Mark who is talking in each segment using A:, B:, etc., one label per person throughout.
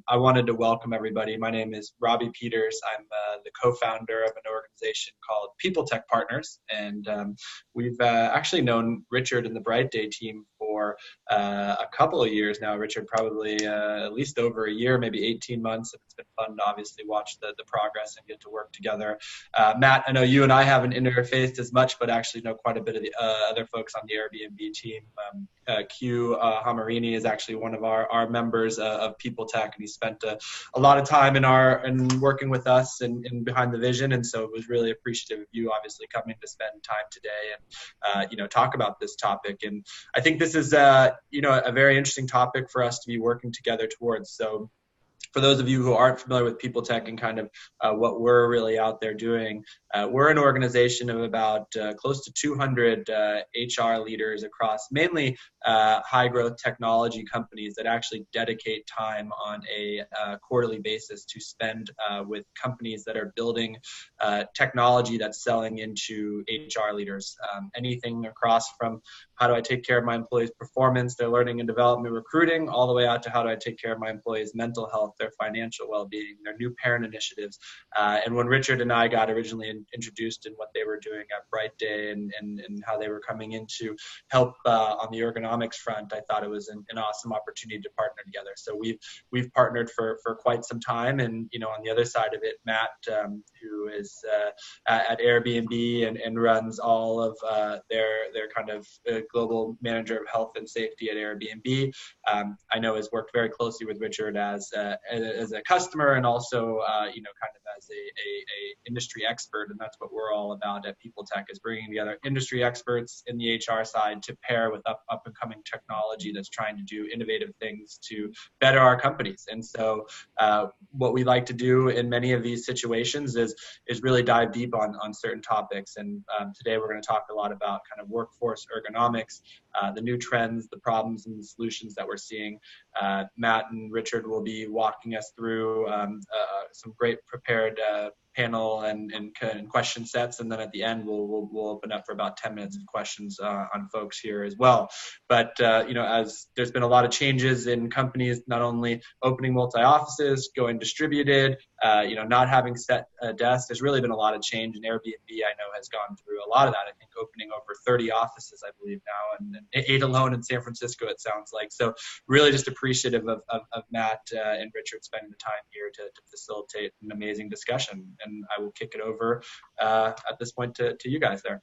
A: I wanted to welcome everybody. My name is Robbie Peters. I'm the co-founder of an organization called People Tech Partners, and we've actually known Richard and the Bright Day team for a couple of years now. Richard, probably at least over a year, maybe 18 months, and it's been fun to obviously watch the progress and get to work together. Matt, I know you and I haven't interfaced as much, but actually know quite a bit of the other folks on the Airbnb team. Q Hamarini is actually one of our members of People Tech, and he spent a lot of time in working with us and behind the vision, and so it was really appreciative of you obviously coming to spend time today and talk about this topic. And I think this is a very interesting topic for us to be working together towards. So for those of you who aren't familiar with People Tech and kind of what we're really out there doing, we're an organization of about close to 200 HR leaders across mainly high growth technology companies that actually dedicate time on a quarterly basis to spend with companies that are building technology that's selling into HR leaders. Anything across from how do I take care of my employees' performance, their learning and development, recruiting, all the way out to how do I take care of my employees' mental health, their financial well-being, their new parent initiatives. And when Richard and I got originally introduced in what they were doing at Bright Day and how they were coming in to help on the ergonomics front, I thought it was an awesome opportunity to partner together. So we've partnered for quite some time. And on the other side of it, Matt, who is at Airbnb and runs all of their kind of global manager of health and safety at Airbnb, I know has worked very closely with Richard as a customer and also kind of as a industry expert. And that's what we're all about at People Tech, is bringing together industry experts in the HR side to pair with up and coming technology that's trying to do innovative things to better our companies. And so what we like to do in many of these situations is really dive deep on certain topics. And today we're going to talk a lot about kind of workforce ergonomics, the new trends, the problems and the solutions that we're seeing. Matt and Richard will be walking us through some great prepared panel and question sets, and then at the end we'll open up for about 10 minutes of questions on folks here as well. But as there's been a lot of changes in companies, not only opening multi-offices, going distributed, not having set desks, there's really been a lot of change. And Airbnb, I know, has gone through a lot of that. I think opening over 30 offices, I believe now, and 8 alone in San Francisco, it sounds like. So really just appreciative of Matt and Richard spending the time here to facilitate an amazing discussion. And I will kick it over at this point to you guys there.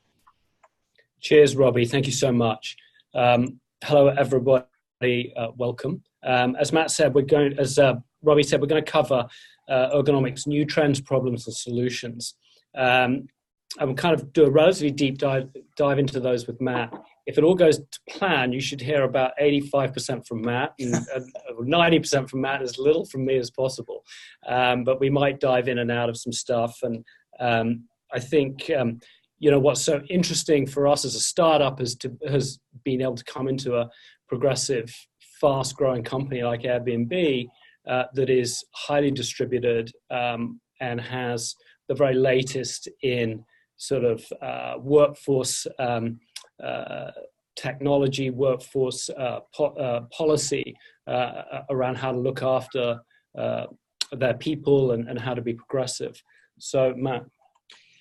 B: Cheers, Robbie. Thank you so much. Hello, everybody. Welcome. As Matt said, as Robbie said, we're going to cover ergonomics, new trends, problems, and solutions. And we'll kind of do a relatively deep dive into those with Matt. If it all goes to plan, you should hear about 85% from Matt and 90% from Matt, as little from me as possible. But we might dive in and out of some stuff. And I think, what's so interesting for us as a startup has been able to come into a progressive, fast-growing company like Airbnb that is highly distributed and has the very latest in sort of workforce technology, workforce policy around how to look after their people and how to be progressive. So, Matt,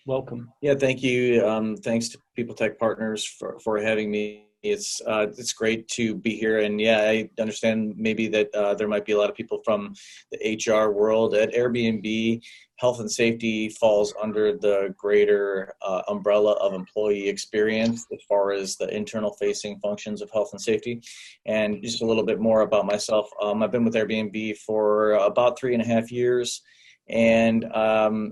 B: welcome.
C: Yeah, thank you. Thanks to People Tech Partners for having me. It's great to be here, and yeah, I understand maybe that there might be a lot of people from the HR world at Airbnb. Health and safety falls under the greater umbrella of employee experience as far as the internal facing functions of health and safety. And just a little bit more about myself. I've been with Airbnb for about 3.5 years. And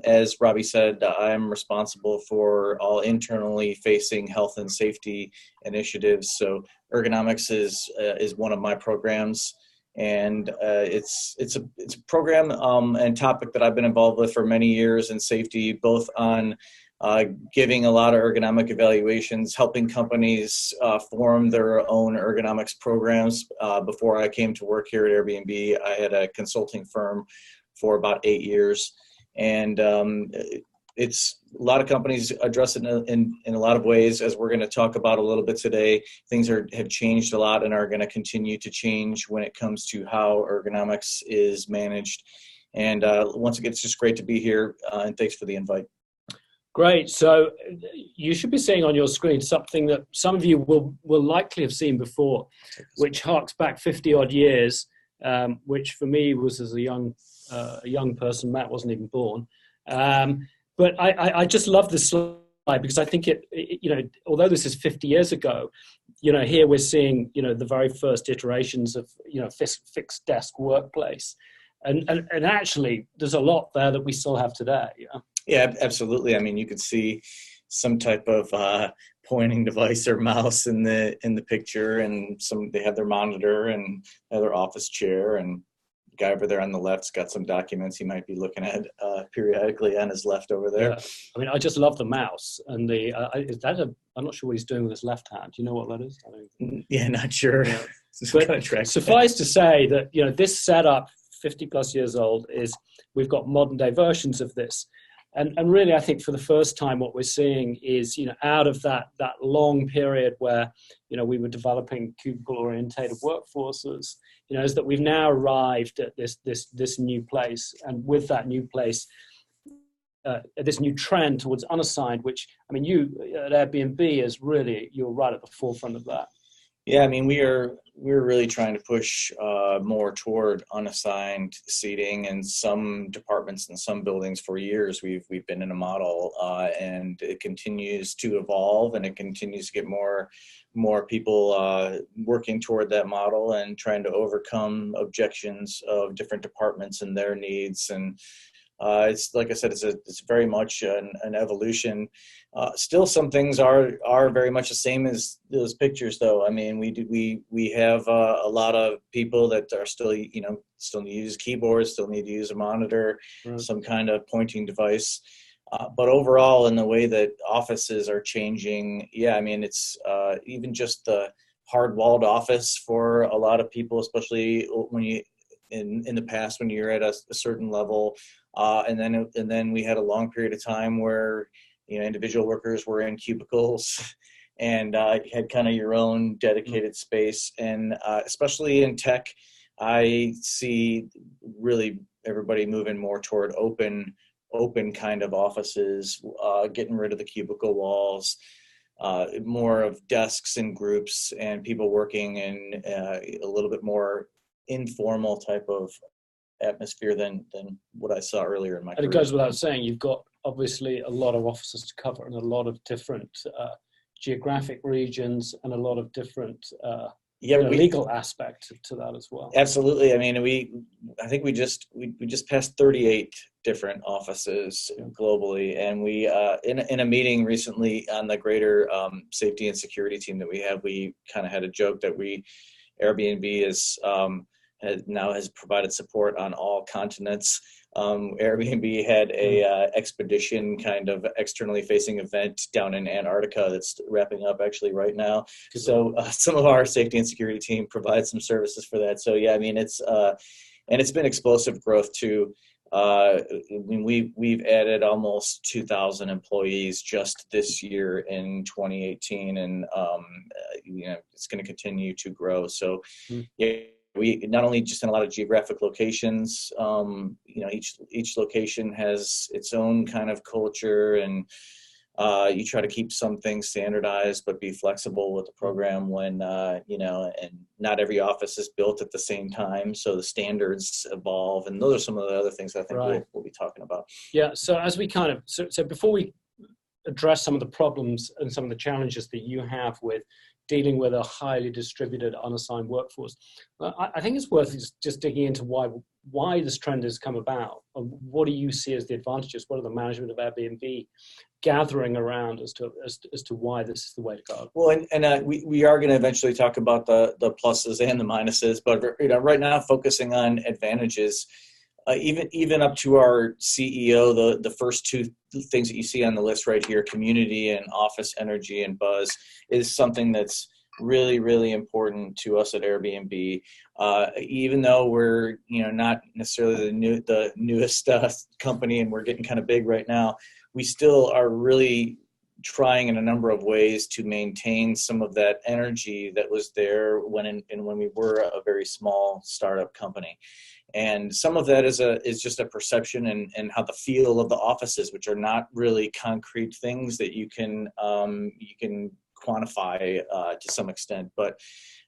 C: as Robbie said, I'm responsible for all internally facing health and safety initiatives. So Ergonomics is one of my programs, and it's a program and topic that I've been involved with for many years in safety, both on giving a lot of ergonomic evaluations, helping companies form their own ergonomics programs. Before I came to work here at Airbnb, I had a consulting firm for about 8 years. And it's a lot of companies address it in a lot of ways, as we're going to talk about a little bit today. Things have changed a lot and are going to continue to change when it comes to how ergonomics is managed. And once again, it's just great to be here, and thanks for the invite.
B: Great. So you should be seeing on your screen something that some of you will likely have seen before, which harks back 50 odd years, which for me was as a young person. Matt wasn't even born. But I just love this slide because I think although this is 50 years ago, here we're seeing, the very first iterations of, fixed desk workplace. And actually there's a lot there that we still have today.
C: Yeah, absolutely. I mean, you could see some type of pointing device or mouse in the picture, and they have their monitor and their office chair, and the guy over there on the left's got some documents he might be looking at periodically on his left over there.
B: Yeah. I mean, I just love the mouse and I'm not sure what he's doing with his left hand. Do you know what that is?
C: Yeah, not sure.
B: Yeah. But suffice to say that, this setup, 50 plus years old, we've got modern day versions of this. And really, I think for the first time, what we're seeing is, out of that long period where, we were developing cubicle-orientated workforces, is that we've now arrived at this new place. And with that new place, this new trend towards unassigned, which, I mean, you at Airbnb you're right at the forefront of that.
C: Yeah, I mean, we're really trying to push more toward unassigned seating in some departments and some buildings. For years, we've been in a model, and it continues to evolve, and it continues to get more people working toward that model and trying to overcome objections of different departments and their needs. And it's, like I said, it's very much an evolution. Still, some things are very much the same as those pictures, though. I mean, we have a lot of people that are still need to use keyboards, still need to use a monitor, some kind of pointing device. But overall, in the way that offices are changing, yeah, I mean, it's even just the hard-walled office for a lot of people, especially when you in the past when you're at a certain level. And then we had a long period of time where individual workers were in cubicles and had kind of your own dedicated space. And especially in tech, I see really everybody moving more toward open kind of offices, getting rid of the cubicle walls, more of desks and groups, and people working in a little bit more informal type of atmosphere than what I saw earlier in my career.
B: And it goes without saying, you've got obviously a lot of offices to cover and a lot of different geographic regions and a lot of different legal aspect to that as well.
C: Absolutely. I mean, I think we just passed 38 different offices globally, and we in a meeting recently on the greater safety and security team that we have, we kind of had a joke that Airbnb has provided support on all continents. Airbnb had a expedition kind of externally facing event down in Antarctica that's wrapping up actually right now. So some of our safety and security team provides some services for that. So yeah, I mean, it's been explosive growth too. We've added almost 2,000 employees just this year in 2018, and it's going to continue to grow. So yeah. We not only just in a lot of geographic locations, each location has its own kind of culture, and you try to keep some things standardized, but be flexible with the program when, and not every office is built at the same time. So the standards evolve, and those are some of the other things I think we'll be talking about.
B: Yeah. So as we so before we address some of the problems and some of the challenges that you have with dealing with a highly distributed unassigned workforce, I think it's worth just digging into why this trend has come about. What do you see as the advantages? What are the management of Airbnb gathering around as to why this is the way to go?
C: Well, and we are going to eventually talk about the pluses and the minuses, but right now focusing on advantages. Even up to our CEO, the first two things that you see on the list right here, community and office energy and buzz, is something that's really, really important to us at Airbnb. Even though we're not necessarily the newest company and we're getting kind of big right now, we still are really trying in a number of ways to maintain some of that energy that was there when we were a very small startup company. And some of that is just a perception and how the feel of the offices, which are not really concrete things that you can quantify to some extent, but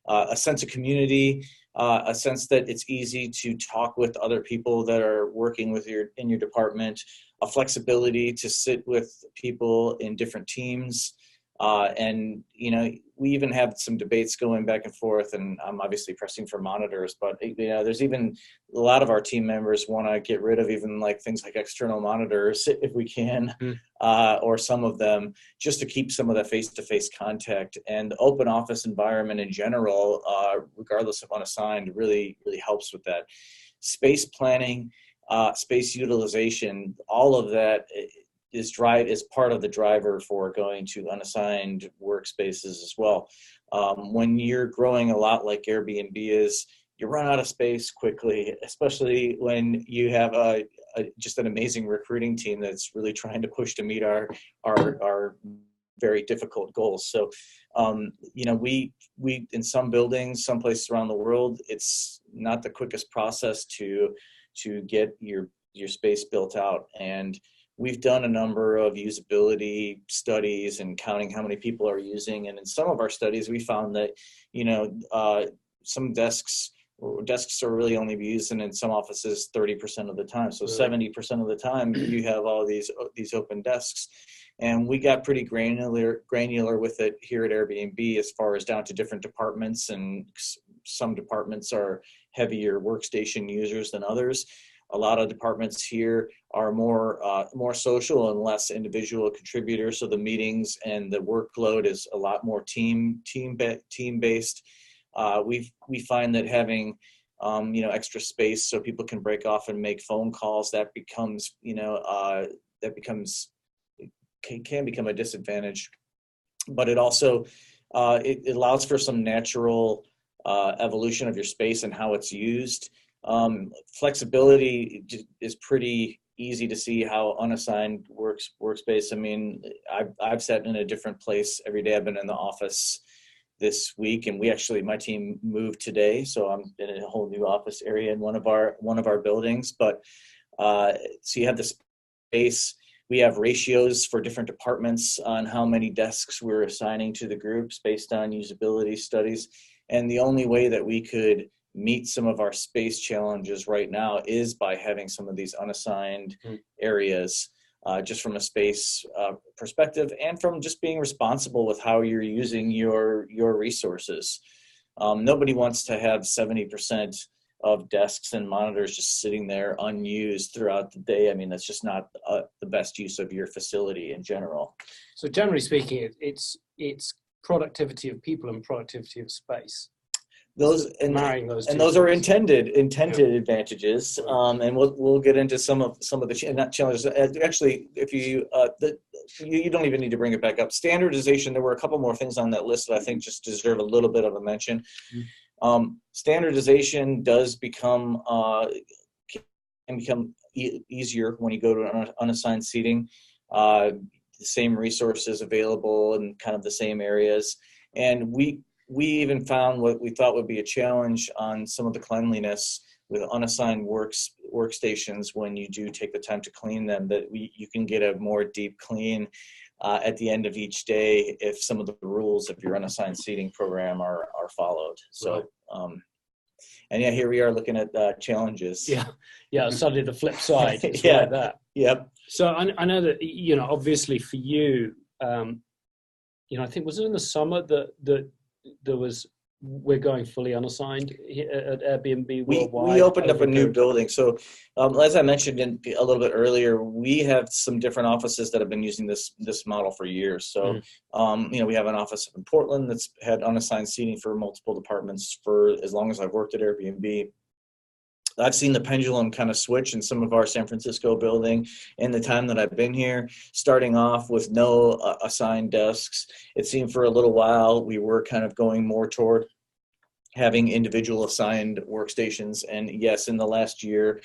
C: a sense of community, a sense that it's easy to talk with other people that are working in your department, a flexibility to sit with people in different teams. And, we even have some debates going back and forth, and I'm obviously pressing for monitors, but, there's even a lot of our team members want to get rid of even things like external monitors if we can, or some of them, just to keep some of that face-to-face contact. And the open office environment in general, regardless of unassigned, really, really helps with that. Space planning, space utilization, all of that is part of the driver for going to unassigned workspaces as well. When you're growing a lot like Airbnb is, you run out of space quickly, especially when you have just an amazing recruiting team that's really trying to push to meet our very difficult goals. So, we in some buildings, some places around the world, it's not the quickest process to get your space built out. And we've done a number of usability studies and counting how many people are using. And in some of our studies, we found that, some desks are really only used in some offices 30% of the time. So 70% of the time you have all these open desks. And we got pretty granular with it here at Airbnb as far as down to different departments. And some departments are heavier workstation users than others. A lot of departments here are more social and less individual contributors. So the meetings and the workload is a lot more team based. We find that having extra space so people can break off and make phone calls, that can become a disadvantage. But it also it allows for some natural evolution of your space and how it's used. Flexibility is pretty easy to see how unassigned workspace. I mean, I've sat in a different place every day. I've been in the office this week, and my team moved today, so I'm in a whole new office area in one of our buildings. But so you have the space. We have ratios for different departments on how many desks we're assigning to the groups based on usability studies. And the only way that we could meet some of our space challenges right now is by having some of these unassigned areas, just from a space perspective and from just being responsible with how you're using your resources. Nobody wants to have 70% of desks and monitors just sitting there unused throughout the day. I mean, that's just not the best use of your facility in general.
B: So generally speaking, it's productivity of people and productivity of space.
C: Those are intended advantages, and we'll get into some of the challenges. Actually, if you don't even need to bring it back up. Standardization. There were a couple more things on that list that I think just deserve a little bit of a mention. Standardization does can become easier when you go to unassigned seating. The same resources available in kind of the same areas, and we even found what we thought would be a challenge on some of the cleanliness with unassigned workstations. When you do take the time to clean them, that you can get a more deep clean at the end of each day if some of the rules of your unassigned seating program are followed. So, and here we are looking at challenges.
B: Yeah. Suddenly the flip side. It's like that.
C: Yep.
B: So I know that obviously for you, I think was it in the summer that there was, we're going fully unassigned at Airbnb worldwide.
C: We opened up a new building. So as I mentioned a little bit earlier, we have some different offices that have been using this model for years. So, we have an office in Portland that's had unassigned seating for multiple departments for as long as I've worked at Airbnb. I've seen the pendulum kind of switch in some of our San Francisco building in the time that I've been here, starting off with no assigned desks. It seemed for a little while we were kind of going more toward having individual assigned workstations. And yes, in the last year,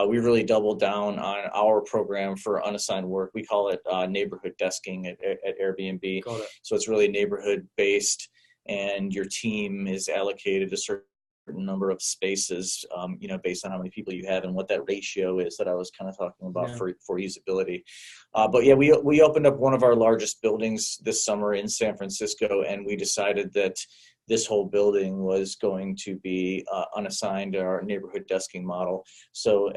C: we've really doubled down on our program for unassigned work. We call it neighborhood desking at Airbnb.
B: Got it.
C: So it's really neighborhood based, and your team is allocated a certain number of spaces, based on how many people you have and what that ratio is that I was kind of talking about for usability. But yeah, we opened up one of our largest buildings this summer in San Francisco, and we decided that this whole building was going to be unassigned, our neighborhood desking model. So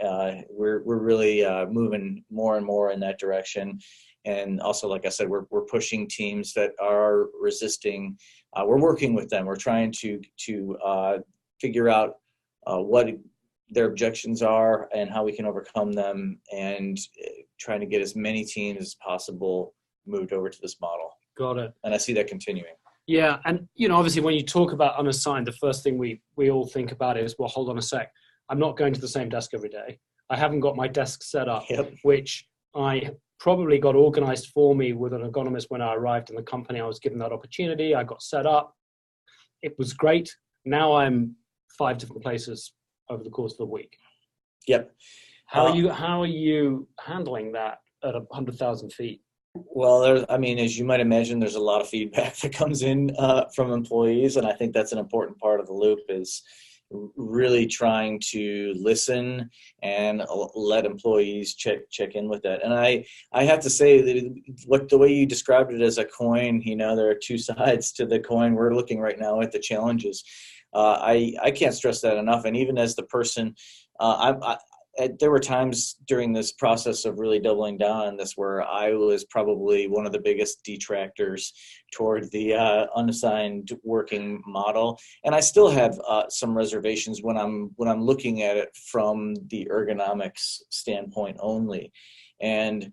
C: we're really moving more and more in that direction. And also, like I said, we're pushing teams that are resisting. We're working with them. We're trying to figure out what their objections are and how we can overcome them, and trying to get as many teams as possible moved over to this model.
B: Got it.
C: And I see that continuing.
B: Yeah, and obviously when you talk about unassigned, the first thing we all think about is, well, hold on a sec. I'm not going to the same desk every day. I haven't got my desk set up, which I probably got organized for me with an ergonomist when I arrived in the company. I was given that opportunity. I got set up. It was great. Now I'm 5 different places over the course of the week.
C: Yep.
B: How are you handling that at 100,000 feet?
C: Well, as you might imagine, there's a lot of feedback that comes in from employees, and I think that's an important part of the loop, is really trying to listen and let employees check in with that. And I have to say that the way you described it as a coin, there are two sides to the coin. We're looking right now at the challenges. I can't stress that enough. And even as the person, there were times during this process of really doubling down on this where I was probably one of the biggest detractors toward the unassigned working model, and I still have some reservations when I'm looking at it from the ergonomics standpoint only. And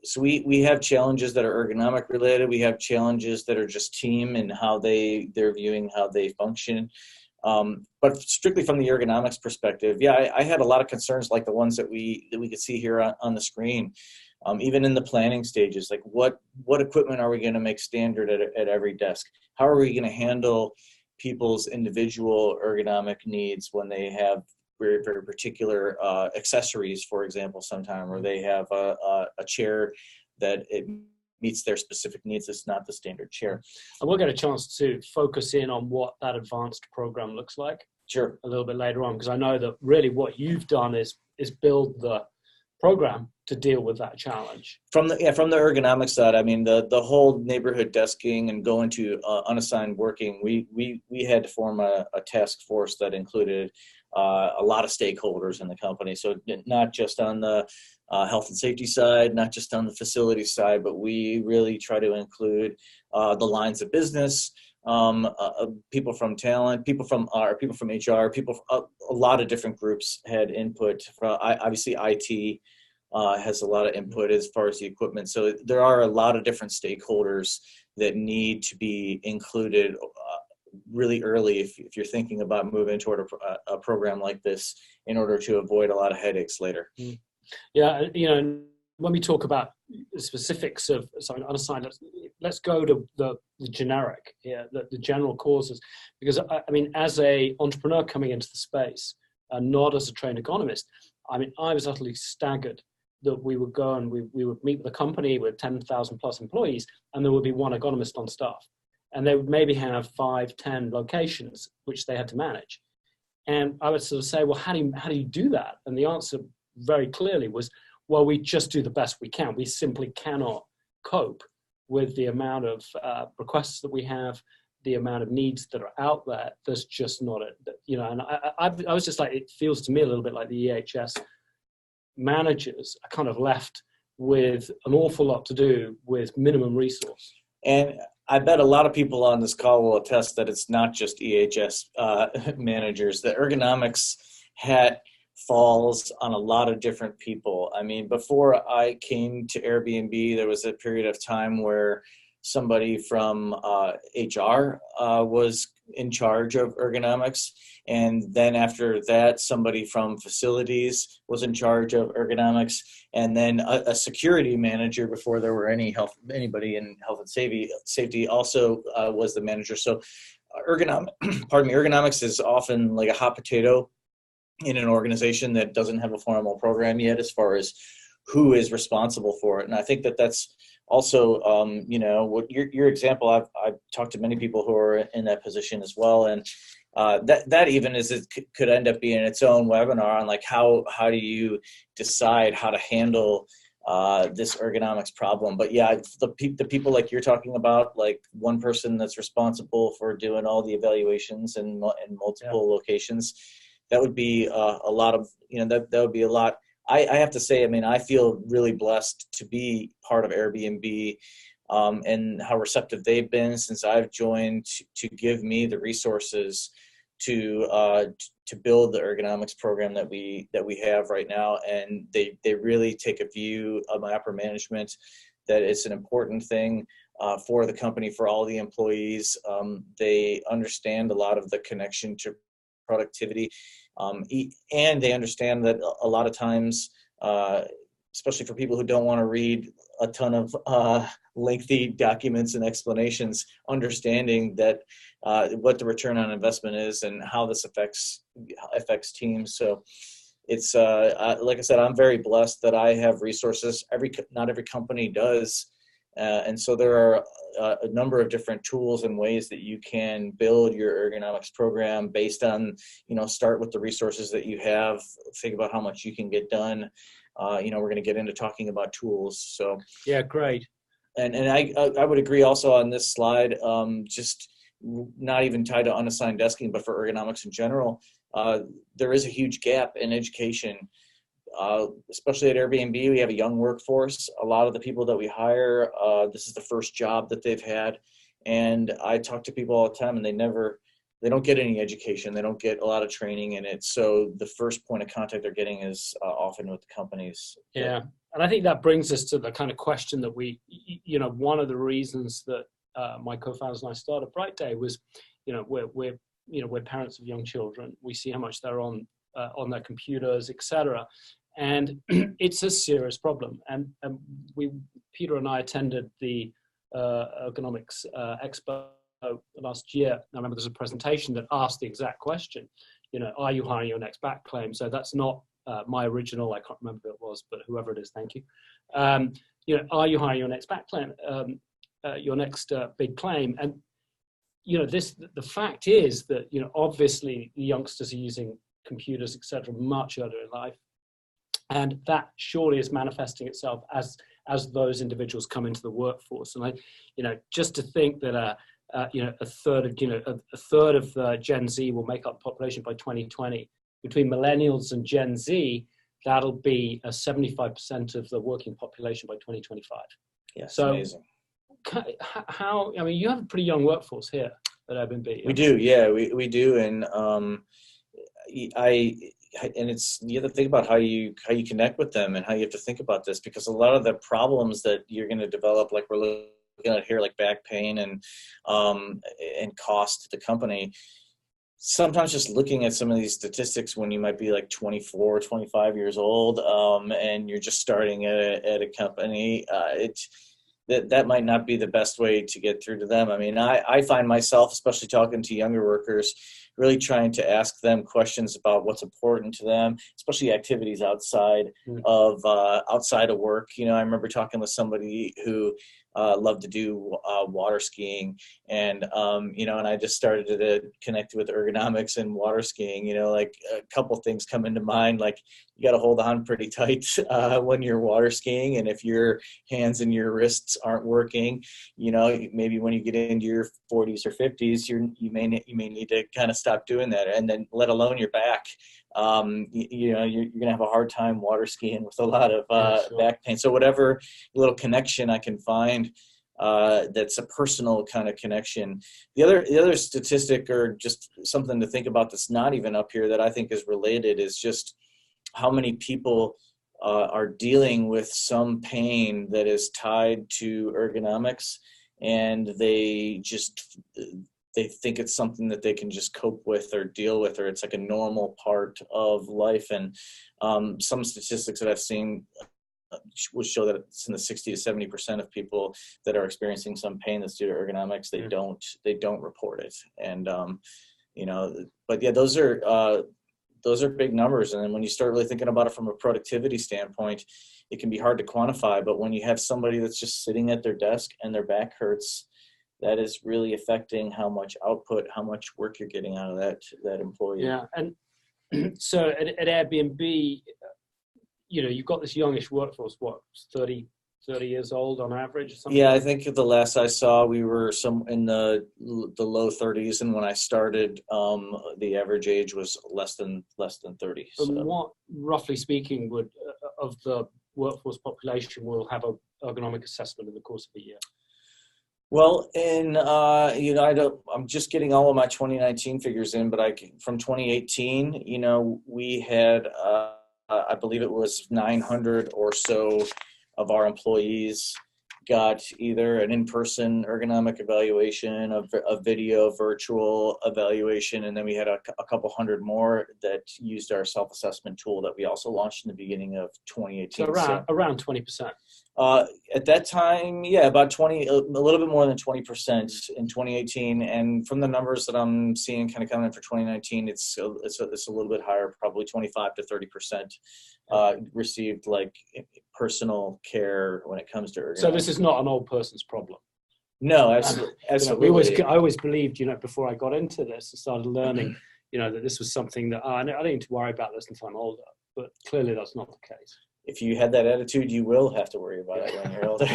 C: so we have challenges that are ergonomic related. We have challenges that are just team and how they're viewing how they function. But strictly from the ergonomics perspective, I had a lot of concerns like the ones that we could see here on the screen. Even in the planning stages, like what equipment are we going to make standard at every desk? How are we going to handle people's individual ergonomic needs when they have very, very particular accessories, for example, sometime, or they have a chair that it meets their specific needs. It's not the standard chair.
B: And we'll get a chance to focus in on what that advanced program looks like.
C: Sure. A
B: little bit later on, because I know that really what you've done is build the program to deal with that challenge.
C: From the ergonomics side, the whole neighborhood desking and going to unassigned working, we had to form a task force that included a lot of stakeholders in the company. So not just on the health and safety side, not just on the facility side, but we really try to include the lines of business, people from talent, people from HR, a lot of different groups had input. Obviously, IT has a lot of input as far as the equipment. So there are a lot of different stakeholders that need to be included really early if you're thinking about moving toward a program like this, in order to avoid a lot of headaches later.
B: Yeah, when we talk about the specifics of something unassigned, let's go to the generic here, the general causes, because as a entrepreneur coming into the space, and not as a trained economist, I was utterly staggered that we would go and we would meet with a company with 10,000 plus employees, and there would be one ergonomist on staff. And they would maybe have 5, 10 locations which they had to manage. And I would sort of say, well, how do you do that? And the answer very clearly was, well, we just do the best we can. We simply cannot cope with the amount of requests that we have, the amount of needs that are out there. There's just not and I was just like, it feels to me a little bit like the EHS managers are kind of left with an awful lot to do with minimum resource.
C: And I bet a lot of people on this call will attest that it's not just EHS managers. The ergonomics hat falls on a lot of different people. Before I came to Airbnb, there was a period of time where somebody from HR was in charge of ergonomics. And then after that, somebody from facilities was in charge of ergonomics. And then a security manager, before there were anybody in health and safety also was the manager. So ergonomics is often like a hot potato in an organization that doesn't have a formal program yet as far as who is responsible for it. And I think that that's also, what your example, I've talked to many people who are in that position as well. And that even could end up being its own webinar on like how do you decide how to handle this ergonomics problem. But yeah, the people like you're talking about, like one person that's responsible for doing all the evaluations in multiple locations, that would be a lot of, that would be a lot. I have to say, I mean, I feel really blessed to be part of Airbnb and how receptive they've been since I've joined to give me the resources to build the ergonomics program that we have right now. And they really take a view of my upper management that it's an important thing for the company, for all the employees. They understand a lot of the connection to productivity. And they understand that a lot of times, especially for people who don't want to read a ton of lengthy documents and explanations, understanding that what the return on investment is and how this affects teams. So it's like I said, I'm very blessed that I have resources. Not every company does. And so there are a number of different tools and ways that you can build your ergonomics program based on, start with the resources that you have, think about how much you can get done. We're going to get into talking about tools. So
B: yeah, great.
C: And I would agree also on this slide, just not even tied to unassigned desking, but for ergonomics in general, there is a huge gap in education. Especially at Airbnb, we have a young workforce. A lot of the people that we hire, this is the first job that they've had. And I talk to people all the time and they don't get any education. They don't get a lot of training in it. So the first point of contact they're getting is often with the companies.
B: Yeah. And I think that brings us to the kind of question that one of the reasons that my co-founders and I started Bright Day was, we're parents of young children. We see how much they're on their computers, etc. And it's a serious problem. And Peter and I attended the Ergonomics Expo last year. I remember there's a presentation that asked the exact question, are you hiring your next back claim? So that's not my original, I can't remember who it was, but whoever it is, thank you. Are you hiring your next back claim, your next big claim? And, the fact is that, obviously the youngsters are using computers, etc., much earlier in life. And that surely is manifesting itself as those individuals come into the workforce. And just to think that a third of the Gen Z will make up the population by 2020. Between millennials and Gen Z, that'll be 75% of the working population by 2025.
C: Yeah,
B: so
C: amazing.
B: How? I mean, you have a pretty young workforce here at Airbnb.
C: We do, yeah, we do, and you have to think about how you connect with them and how you have to think about this, because a lot of the problems that you're going to develop, like we're looking at here, like back pain and cost to the company. Sometimes just looking at some of these statistics when you might be like 24, 25 years old, and you're just starting at a company, that might not be the best way to get through to them. I mean, I find myself, especially talking to younger workers, really trying to ask them questions about what's important to them, especially activities outside of work. I remember talking with somebody who loved to do water skiing, and and I just started to connect with ergonomics and water skiing. Like a couple things come into mind, like you got to hold on pretty tight when you're water skiing, and if your hands and your wrists aren't working, maybe when you get into your 40s or 50s, you may need to kind of stop doing that, and then let alone your back. You're gonna have a hard time water skiing with a lot of back pain. So whatever little connection I can find that's a personal kind of connection. The other statistic, or just something to think about that's not even up here that I think is related, is just how many people are dealing with some pain that is tied to ergonomics, and they think it's something that they can just cope with or deal with, or it's like a normal part of life. And some statistics that I've seen would show that it's in the 60 to 70% of people that are experiencing some pain that's due to ergonomics. They don't report it. And, but yeah, those are big numbers. And then when you start really thinking about it from a productivity standpoint, it can be hard to quantify, but when you have somebody that's just sitting at their desk and their back hurts, that is really affecting how much output, how much work you're getting out of that employee.
B: Yeah. And so at Airbnb, you've got this youngish workforce, 30 years old on average or something?
C: Yeah, I think the last I saw, we were some in the low 30s, and when I started, the average age was less than 30.
B: So. And what, roughly speaking, would of the workforce population will have an ergonomic assessment in the course of a year?
C: Well, I'm just getting all of my 2019 figures in, but from 2018, we had, I believe it was 900 or so of our employees got either an in-person ergonomic evaluation, a video virtual evaluation, and then we had a couple hundred more that used our self-assessment tool that we also launched in the beginning of 2018.
B: So around 20%.
C: At that time, yeah, about 20, a little bit more than 20% in 2018. And from the numbers that I'm seeing kind of coming in for 2019, it's a little bit higher, probably 25 to 30% received like personal care when it comes to ergonomics.
B: So this is not an old person's problem.
C: No, absolutely.
B: I always believed, before I got into this and started learning, that this was something that I don't need to worry about this until I'm older. But clearly that's not the case.
C: If you had that attitude, you will have to worry about it when you're older.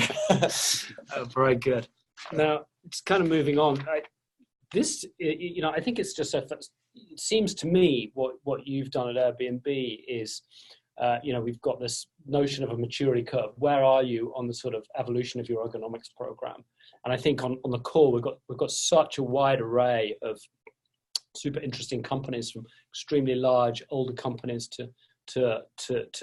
B: Very good. Now, it's kind of moving on. I think it's just, it seems to me what you've done at Airbnb is, we've got this notion of a maturity curve. Where are you on the sort of evolution of your ergonomics program? And I think on the call, we've got such a wide array of super interesting companies, from extremely large, older companies to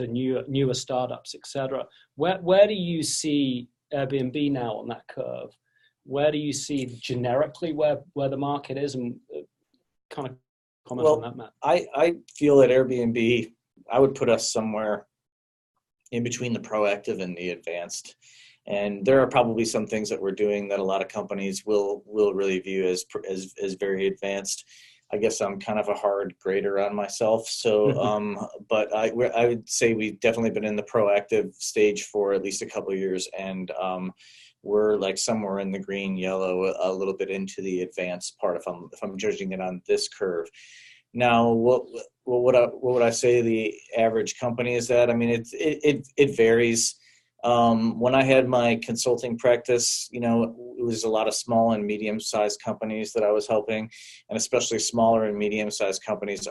B: newer startups, etc. Where do you see Airbnb now on that curve? Where do you see generically where the market is, and kind of comment on that, Matt?
C: I feel that Airbnb, I would put us somewhere in between the proactive and the advanced. And there are probably some things that we're doing that a lot of companies will really view as very advanced. I guess I'm kind of a hard grader on myself. So, but I would say we've definitely been in the proactive stage for at least a couple of years. And we're like somewhere in the green, yellow, a little bit into the advanced part if I'm judging it on this curve. Now, what would I say the average company is at? I mean, it varies. When I had my consulting practice, it was a lot of small and medium-sized companies that I was helping, and especially smaller and medium-sized companies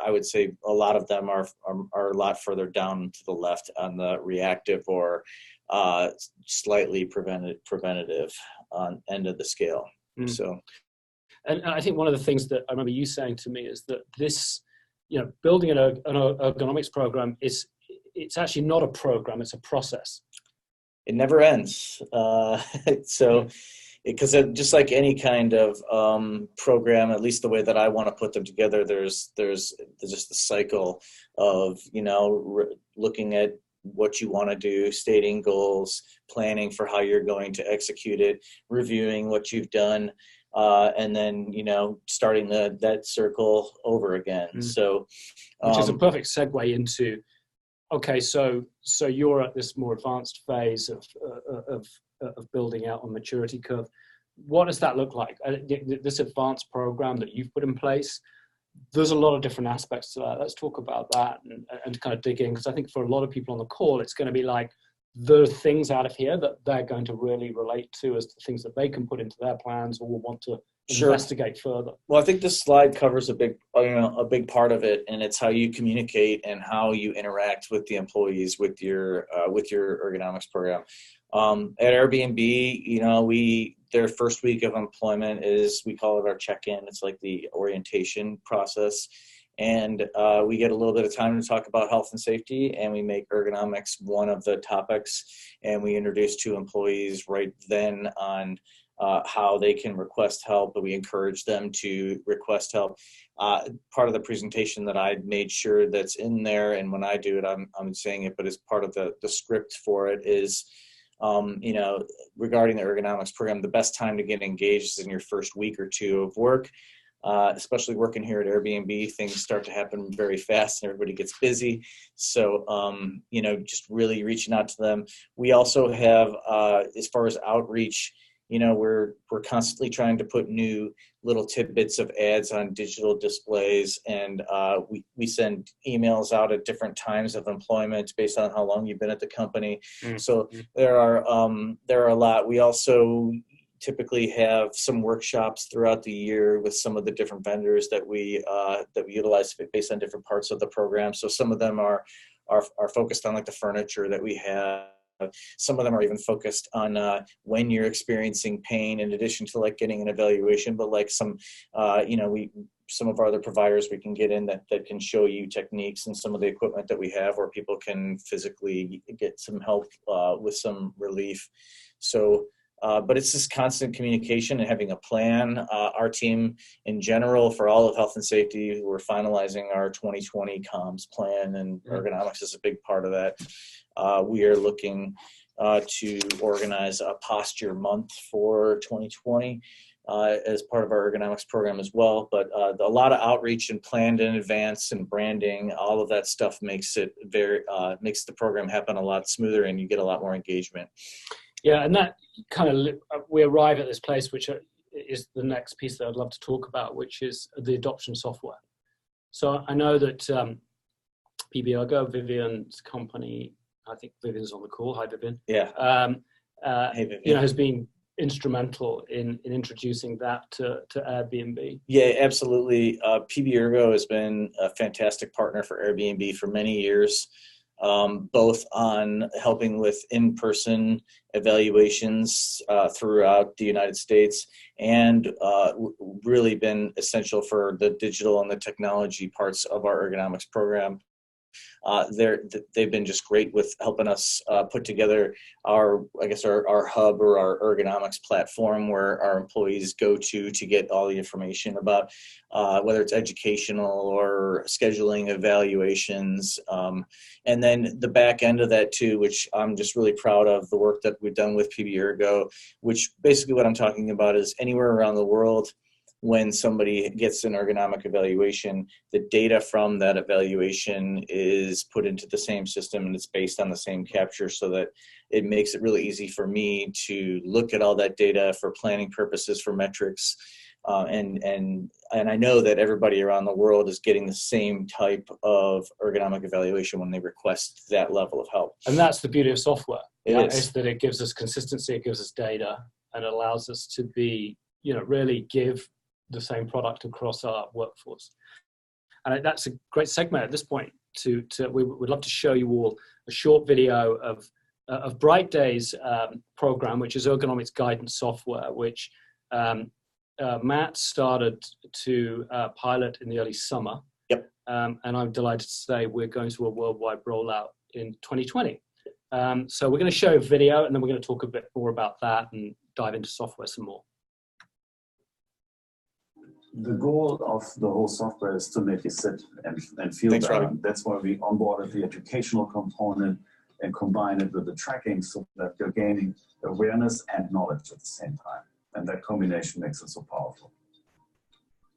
C: I would say a lot of them are a lot further down to the left on the reactive or slightly preventative on end of the scale. So.
B: And I think one of the things that I remember you saying to me is that this, building an ergonomics program it's actually not a program, it's a process.
C: It never ends. Because just like any kind of program, at least the way that I want to put them together, there's just the cycle of, looking at what you want to do, stating goals, planning for how you're going to execute it, reviewing what you've done, and then, starting that circle over again. So,
B: which is a perfect segue into, okay, so you're at this more advanced phase of building out a maturity curve. What does that look like? This advanced program that you've put in place, there's a lot of different aspects to that. Let's talk about that and kind of dig in, because I think for a lot of people on the call, it's going to be like the things out of here that they're going to really relate to as the things that they can put into their plans or will want to investigate further. Well,
C: I think this slide covers a big part of it, and it's how you communicate and how you interact with the employees with your ergonomics program. At Airbnb, their first week of employment is, we call it our check-in. It's like the orientation process. And we get a little bit of time to talk about health and safety, and we make ergonomics one of the topics. And we introduce two employees right then on how they can request help, but we encourage them to request help. Part of the presentation that I made sure that's in there, and when I do it, I'm saying it, but as part of the script for it is, regarding the ergonomics program, the best time to get engaged is in your first week or two of work. Especially working here at Airbnb, things start to happen very fast and everybody gets busy. So, just really reaching out to them. We also have, as far as outreach, we're constantly trying to put new little tidbits of ads on digital displays, and we send emails out at different times of employment based on how long you've been at the company. Mm-hmm. So there are a lot. We also typically have some workshops throughout the year with some of the different vendors that we utilize based on different parts of the program. So some of them are focused on like the furniture that we have. Some of them are even focused on when you're experiencing pain, in addition to like getting an evaluation. But like some of our other providers we can get in that can show you techniques and some of the equipment that we have, where people can physically get some help with some relief. So. But it's this constant communication and having a plan. Our team in general, for all of health and safety, we're finalizing our 2020 comms plan, and ergonomics is a big part of that. We are looking to organize a posture month for 2020 as part of our ergonomics program as well. But a lot of outreach and planned in advance and branding, all of that stuff makes it makes the program happen a lot smoother, and you get a lot more engagement.
B: Yeah, and that kind of, we arrive at this place, which is the next piece that I'd love to talk about, which is the adoption software. So I know that PB Ergo, Vivian's company, I think Vivian's on the call. Hi, Vivian.
C: Yeah.
B: Hey, Vivian. Has been instrumental in introducing that to Airbnb.
C: Yeah, absolutely. PB Ergo has been a fantastic partner for Airbnb for many years. Both on helping with in-person evaluations throughout the United States, and really been essential for the digital and the technology parts of our ergonomics program. They've been just great with helping us put together our hub or our ergonomics platform, where our employees go to get all the information about whether it's educational or scheduling evaluations. And then the back end of that too, which I'm just really proud of, the work that we've done with PB Ergo, which basically what I'm talking about is anywhere around the world, when somebody gets an ergonomic evaluation, the data from that evaluation is put into the same system, and it's based on the same capture, so that it makes it really easy for me to look at all that data for planning purposes, for metrics. And I know that everybody around the world is getting the same type of ergonomic evaluation when they request that level of help.
B: And that's the beauty of software.
C: Is
B: that it gives us consistency, it gives us data, and it allows us to be, really give the same product across our workforce. And that's a great segment at this point we would love to show you all a short video of Bright Day's program, which is ergonomics guidance software, which Matt started to pilot in the early summer.
C: Yep.
B: And I'm delighted to say we're going to a worldwide rollout in 2020. So we're going to show a video, and then we're going to talk a bit more about that and dive into software some more.
D: The goal of the whole software is to make you sit and feel better.
C: Robbie.
D: That's why we onboarded the educational component and combine it with the tracking, so that you're gaining awareness and knowledge at the same time. And that combination makes it so powerful.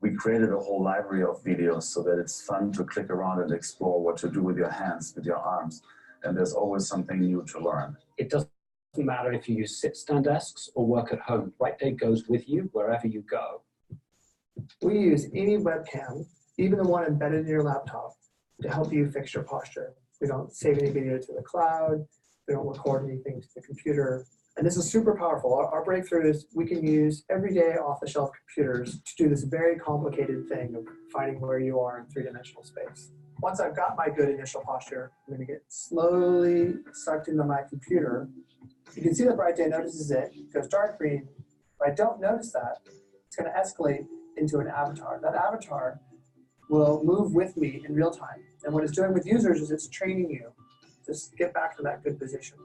D: We created a whole library of videos so that it's fun to click around and explore what to do with your hands, with your arms. And there's always something new to learn.
B: It doesn't matter if you use sit-stand desks or work at home. Bright Day goes with you wherever you go.
E: We use any webcam, even the one embedded in your laptop, to help you fix your posture. We don't save any video to the cloud. We don't record anything to the computer. And this is super powerful. Our breakthrough is we can use everyday off-the-shelf computers to do this very complicated thing of finding where you are in three-dimensional space. Once I've got my good initial posture, I'm going to get slowly sucked into my computer. You can see that Bright Day notices it, goes dark green. If I don't notice that, it's going to escalate into an avatar. That avatar will move with me in real time. And what it's doing with users is it's training you to get back to that good position.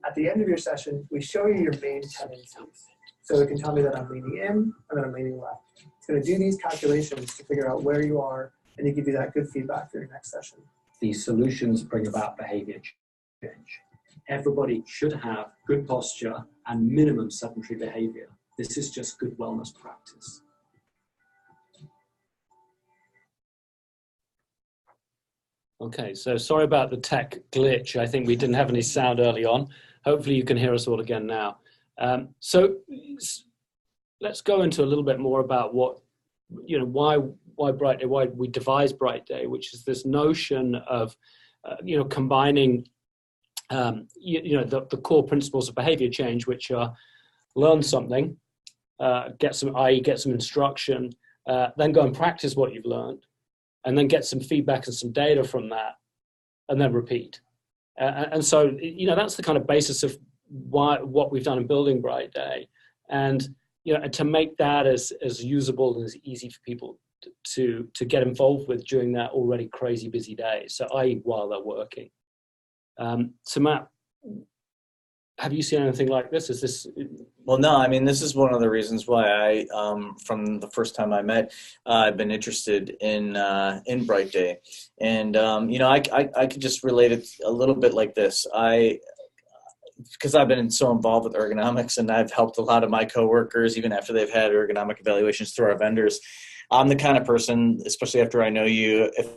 E: At the end of your session, we show you your main tendencies. So it can tell me that I'm leaning in and that I'm leaning left. It's going to do these calculations to figure out where you are and to give you that good feedback for your next session.
B: These solutions bring about behavior change. Everybody should have good posture and minimum sedentary behavior. This is just good wellness practice. Okay, so sorry about the tech glitch. I think we didn't have any sound early on. Hopefully you can hear us all again now. So let's go into a little bit more about what, why Bright Day, why we devised Bright Day, which is this notion of, combining, the core principles of behavior change, which are learn something, get some instruction, then go and practice what you've learned, and then get some feedback and some data from that, and then repeat. And so, that's the kind of basis of what we've done in building Bright Day. And, to make that as usable and as easy for people to get involved with during that already crazy busy day. So while they're working. So Matt, have you seen anything like this? Is this?
C: Well, no, I mean, this is one of the reasons why I, from the first time I met, I've been interested in Bright Day. And, I could just relate it a little bit like this. Because I've been so involved with ergonomics, and I've helped a lot of my coworkers, even after they've had ergonomic evaluations through our vendors. I'm the kind of person, especially after I know you, if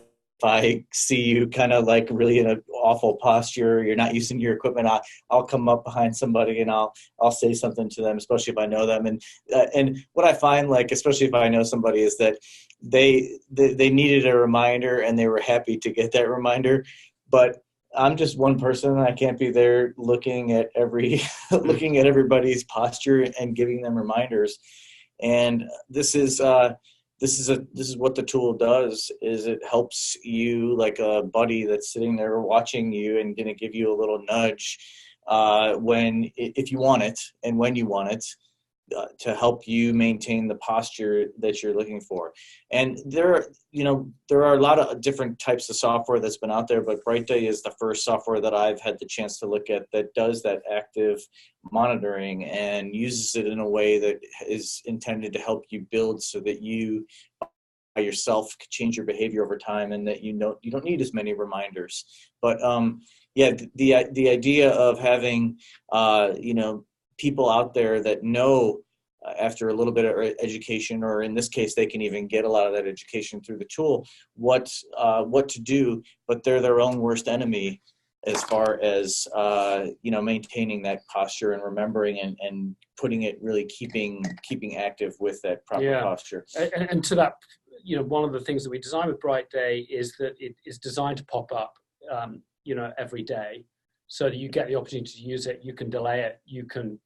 C: I see you kind of like really in an awful posture, you're not using your equipment, I'll come up behind somebody and I'll say something to them, especially if I know them. And what I find, like, especially if I know somebody, is that they needed a reminder and they were happy to get that reminder. But I'm just one person, and I can't be there looking at everybody's posture and giving them reminders. And this is what the tool does, is it helps you, like a buddy that's sitting there watching you and going to give you a little nudge if you want it and when you want it, to help you maintain the posture that you're looking for. And there are a lot of different types of software that's been out there, but Bright Day is the first software that I've had the chance to look at that does that active monitoring and uses it in a way that is intended to help you build so that you by yourself could change your behavior over time, and that you don't need as many reminders. But the idea of having people out there that know, after a little bit of education, or in this case, they can even get a lot of that education through the tool, what to do, but they're their own worst enemy as far as, maintaining that posture and remembering and putting it, really keeping active with that proper posture.
B: And to that, one of the things that we designed with Bright Day is that it is designed to pop up, every day, so that you get the opportunity to use it. You can delay it. You can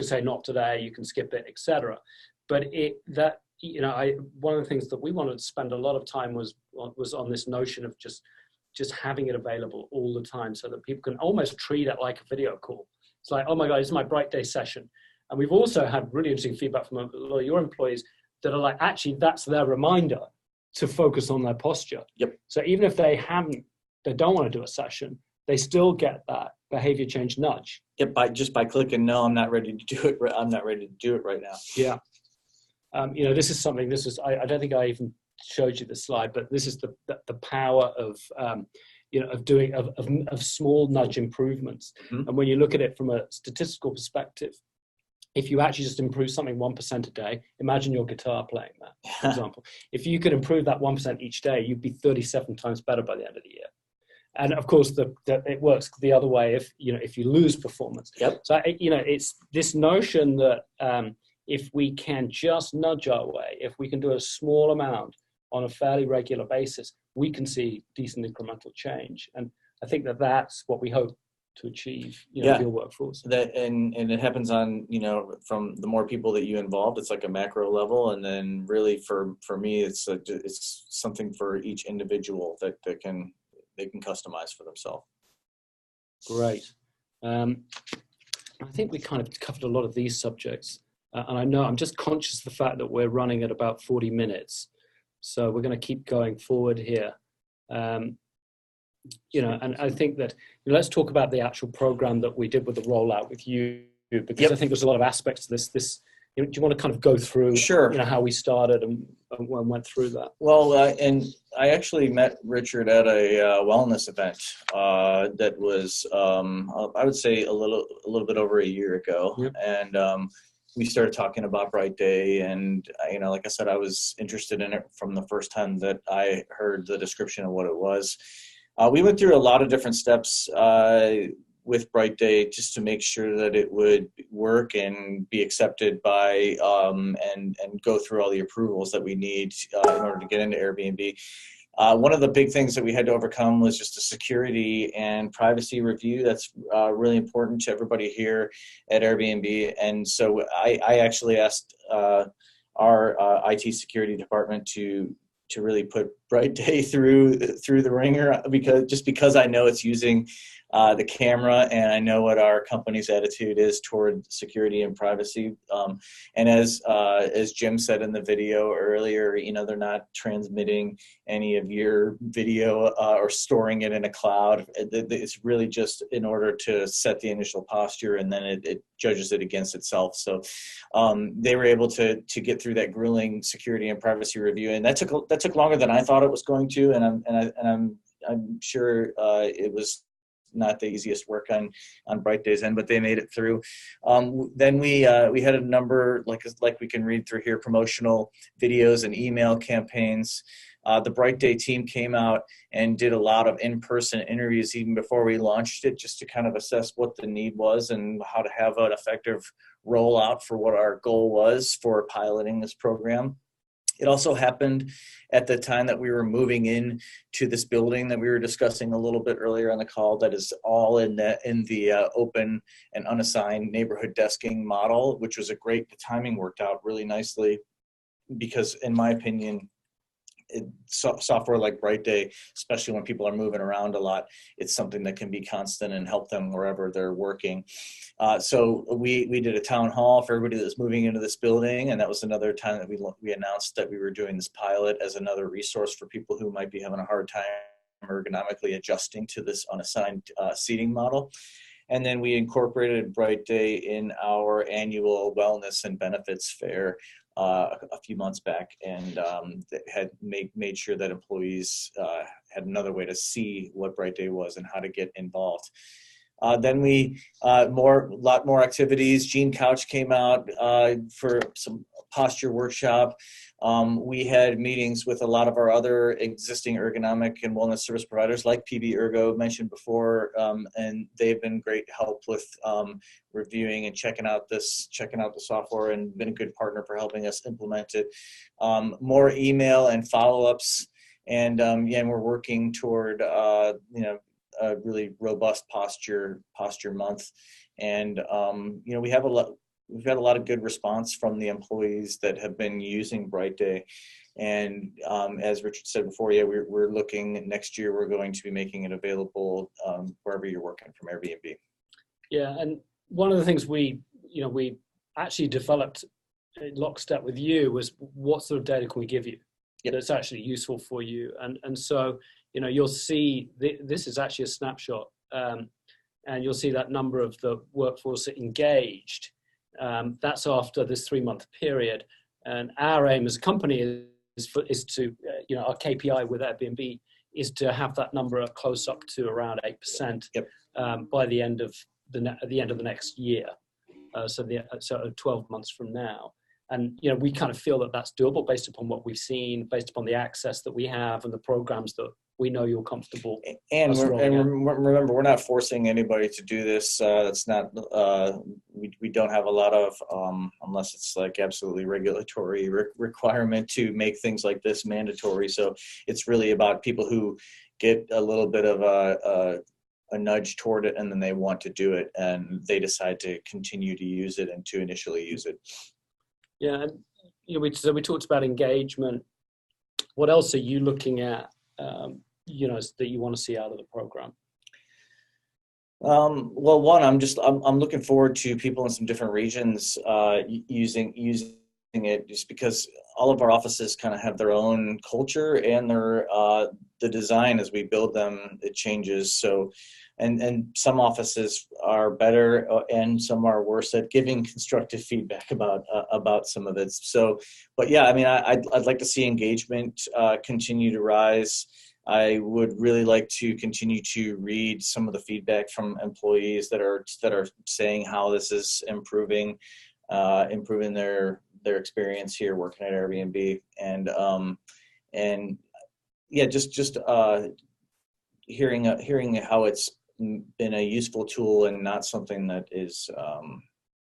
B: say not today. You can skip it, etc. But one of the things that we wanted to spend a lot of time was on this notion of just having it available all the time, so that people can almost treat it like a video call. It's like, oh my God, it's my Bright Day session. And we've also had really interesting feedback from a lot of your employees that are like, actually, that's their reminder to focus on their posture.
C: Yep.
B: So even if they don't want to do a session, they still get that behavior change nudge.
C: Yep, by clicking, no, I'm not ready to do it. I'm not ready to do it right now.
B: Yeah. This is something, I don't think I even showed you the slide, but this is the power of small nudge improvements. Mm-hmm. And when you look at it from a statistical perspective, if you actually just improve something 1% a day, imagine your guitar playing that, for example. If you could improve that 1% each day, you'd be 37 times better by the end of the year. And of course, it works the other way if you lose performance.
C: Yep.
B: So it's this notion that if we can just nudge our way, if we can do a small amount on a fairly regular basis, we can see decent incremental change. And I think that's what we hope to achieve, with your workforce.
C: That and it happens on, from the more people that you involved, it's like a macro level, and then really for me, it's something for each individual that they can customize for themselves.
B: Great. I think we kind of covered a lot of these subjects, and I know I'm just conscious of the fact that we're running at about 40 minutes, so we're going to keep going forward here. And I think that let's talk about the actual program that we did with the rollout with you because I think there's a lot of aspects to this. Do you want to kind of go through,
C: Sure.
B: how we started and went through that?
C: Well, and I actually met Richard at a wellness event that was, I would say, a little bit over a year ago,
B: Yep.
C: and we started talking about Bright Day, and like I said, I was interested in it from the first time that I heard the description of what it was. We went through a lot of different steps with Bright Day just to make sure that it would work and be accepted by and go through all the approvals that we need in order to get into Airbnb. One of the big things that we had to overcome was just a security and privacy review. That's really important to everybody here at Airbnb. And so I actually asked our IT security department to really put Bright Day through the ringer, because I know it's using the camera, and I know what our company's attitude is toward security and privacy. And as Jim said in the video earlier, they're not transmitting any of your video or storing it in a cloud. It's really just in order to set the initial posture, and then it judges it against itself. So they were able to get through that grueling security and privacy review, and that took longer than I thought it was going to, and I'm sure it was not the easiest work on Bright Day's end, but they made it through. Then we had a number, like we can read through here, promotional videos and email campaigns. The Bright Day team came out and did a lot of in-person interviews even before we launched it, just to kind of assess what the need was and how to have an effective rollout for what our goal was for piloting this program. It also happened at the time that we were moving in to this building that we were discussing a little bit earlier on the call, that is all in the open and unassigned neighborhood desking model, which was the timing worked out really nicely, because in my opinion, software like Bright Day, especially when people are moving around a lot, it's something that can be constant and help them wherever they're working. So we did a town hall for everybody that's moving into this building, and that was another time that we announced that we were doing this pilot as another resource for people who might be having a hard time ergonomically adjusting to this unassigned seating model. And then we incorporated Bright Day in our annual wellness and benefits fair a few months back, and had made sure that employees had another way to see what Bright Day was and how to get involved. Then we lot more activities. Gene Couch came out for some posture workshop. We had meetings with a lot of our other existing ergonomic and wellness service providers, like PB Ergo mentioned before, and they've been great help with reviewing and checking out the software, and been a good partner for helping us implement it. More email and follow-ups, and we're working toward a really robust posture month, and we've had a lot of good response from the employees that have been using Bright Day. And as Richard said before, we're looking next year, we're going to be making it available wherever you're working from Airbnb.
B: Yeah, and one of the things we actually developed in lockstep with you was, what sort of data can we give you that's actually useful for you? And so, you'll see this is actually a snapshot, and you'll see that number of the workforce engaged. That's after this 3-month period, and our aim as a company is to our KPI with Airbnb is to have that number close up to around 8% by the end of the next year, so 12 months from now. And we kind of feel that that's doable based upon what we've seen, based upon the access that we have and the programs that we know you're comfortable.
C: And remember, we're not forcing anybody to do this. That's not. We don't have a lot of, unless it's like absolutely regulatory requirement to make things like this mandatory. So it's really about people who get a little bit of a nudge toward it, and then they want to do it, and they decide to continue to use it and to initially use it.
B: Yeah, and we talked about engagement. What else are you looking at, that you want to see out of the program?
C: Well, one, I'm looking forward to people in some different regions using it just because all of our offices kind of have their own culture and their the design as we build them, it changes. So, and some offices are better and some are worse at giving constructive feedback about some of it. So, but yeah, I mean, I'd like to see engagement continue to rise. I would really like to continue to read some of the feedback from employees that are saying how this is improving their experience here working at Airbnb, and yeah, just hearing how it's been a useful tool and not something that is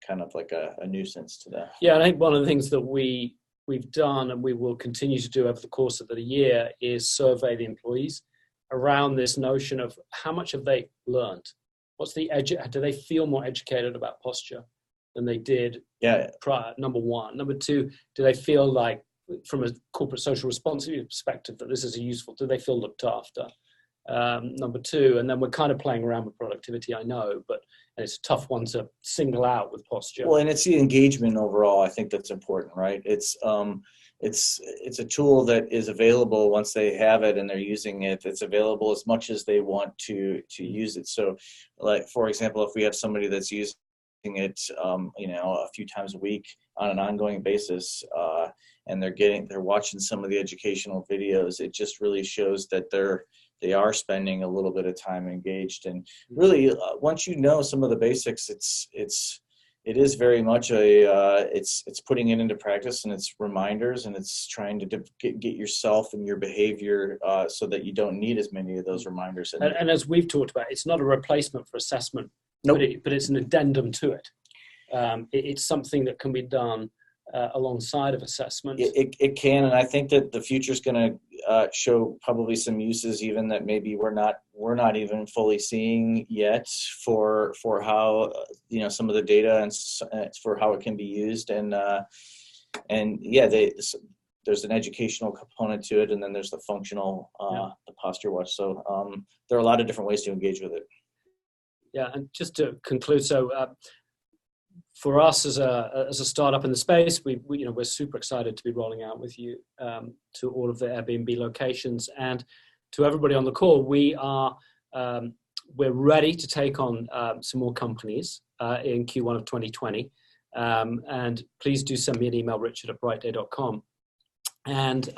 C: kind of like a nuisance to them.
B: Yeah, and I think one of the things that we've done and we will continue to do over the course of the year is survey the employees around this notion of how much have they learned? What's the do they feel more educated about posture than they did prior, number one? Number two, do they feel like from a corporate social responsibility perspective that this is useful? Do they feel looked after? Number two, and then we're kind of playing around with productivity, I know, but it's a tough one to single out with posture.
C: Well, and it's the engagement overall, I think that's important, right? It's a tool that is available once they have it and they're using it. It's available as much as they want to use it. So, like, for example, if we have somebody that's using it, a few times a week on an ongoing basis, and they're watching some of the educational videos, it just really shows that they are spending a little bit of time engaged. And really, once you know some of the basics, it is very much it's putting it into practice, and it's reminders, and it's trying to get yourself and your behavior so that you don't need as many of those reminders.
B: And as we've talked about, it's not a replacement for assessment,
C: nope.
B: but it's an addendum to it. It's something that can be done alongside of assessment.
C: It can, and I think that the future is going to show probably some uses even that maybe we're not even fully seeing yet for how some of the data and for how it can be used, and yeah, there's an educational component to it, and then there's the functional the posture watch. So there are a lot of different ways to engage with it.
B: Yeah, and just to conclude, so for us as a startup in the space, we're super excited to be rolling out with you to all of the Airbnb locations, and to everybody on the call. We're ready to take on some more companies in Q1 of 2020, and please do send me an email, richard@brightday.com, and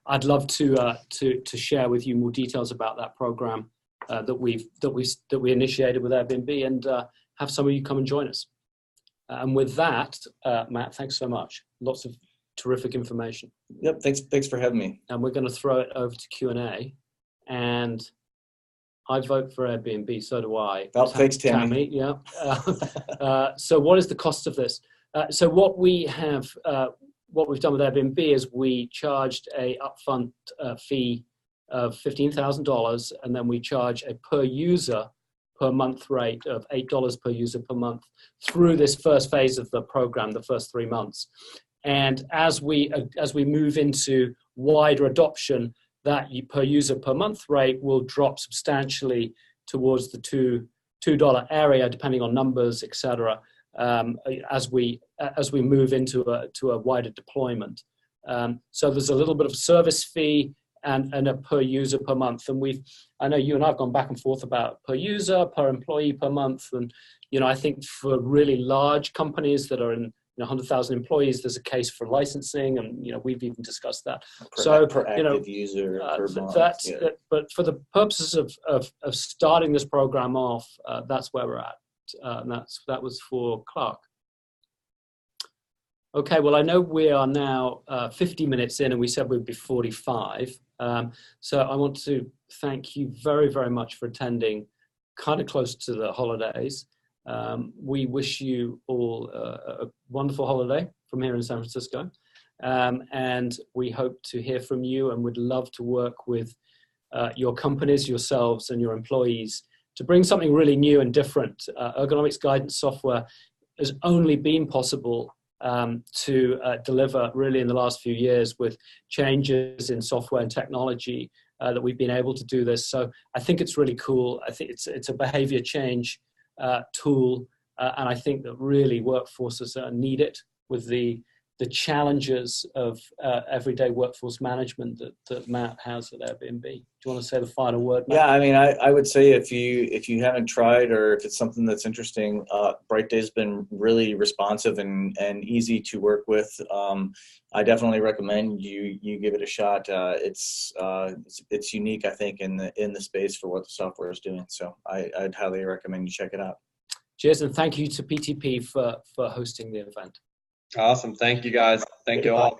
B: I'd love to share with you more details about that program that we initiated with Airbnb, and have some of you come and join us. And with that, Matt, thanks so much. Lots of terrific information.
C: Yep, thanks for having me.
B: And we're going to throw it over to Q&A. And I vote for Airbnb, so do I.
C: Well, thanks, Tammy.
B: Yeah. So what is the cost of this? So what we've done with Airbnb is we charged a upfront fee of $15,000, and then we charge a per user per month rate of $8 per user per month through this first phase of the program, the first 3 months. And as we move into wider adoption, that per user per month rate will drop substantially towards the $2 area, depending on numbers, etc. As we move into a wider deployment. So there's a little bit of a service fee and a per user per month. And I know you and I've gone back and forth about per user, per employee per month. And, I think for really large companies that are in 100,000 employees, there's a case for licensing, and, we've even discussed that.
C: Per active user per month.
B: But for the purposes of starting this program off, that's where we're at. And that was for Clark. Okay, well, I know we are now 50 minutes in, and we said we'd be 45. So I want to thank you very, very much for attending kind of close to the holidays. We wish you all a wonderful holiday from here in San Francisco. And we hope to hear from you, and would love to work with your companies, yourselves, and your employees to bring something really new and different. Ergonomics guidance software has only been possible to deliver really in the last few years with changes in software and technology that we've been able to do this. So I think it's really cool. I think it's a behavior change tool, and I think that really workforces need it with the the challenges of everyday workforce management that Matt has at Airbnb. Do you want to say the final word, Matt?
C: Yeah, I mean, I would say if you haven't tried, or if it's something that's interesting, BrightDay's been really responsive and easy to work with. I definitely recommend you give it a shot. It's unique, I think, in the space for what the software is doing. So I'd highly recommend you check it out.
B: Cheers, and thank you to PTP for hosting the event.
A: Awesome. Thank you, guys. Thank you all.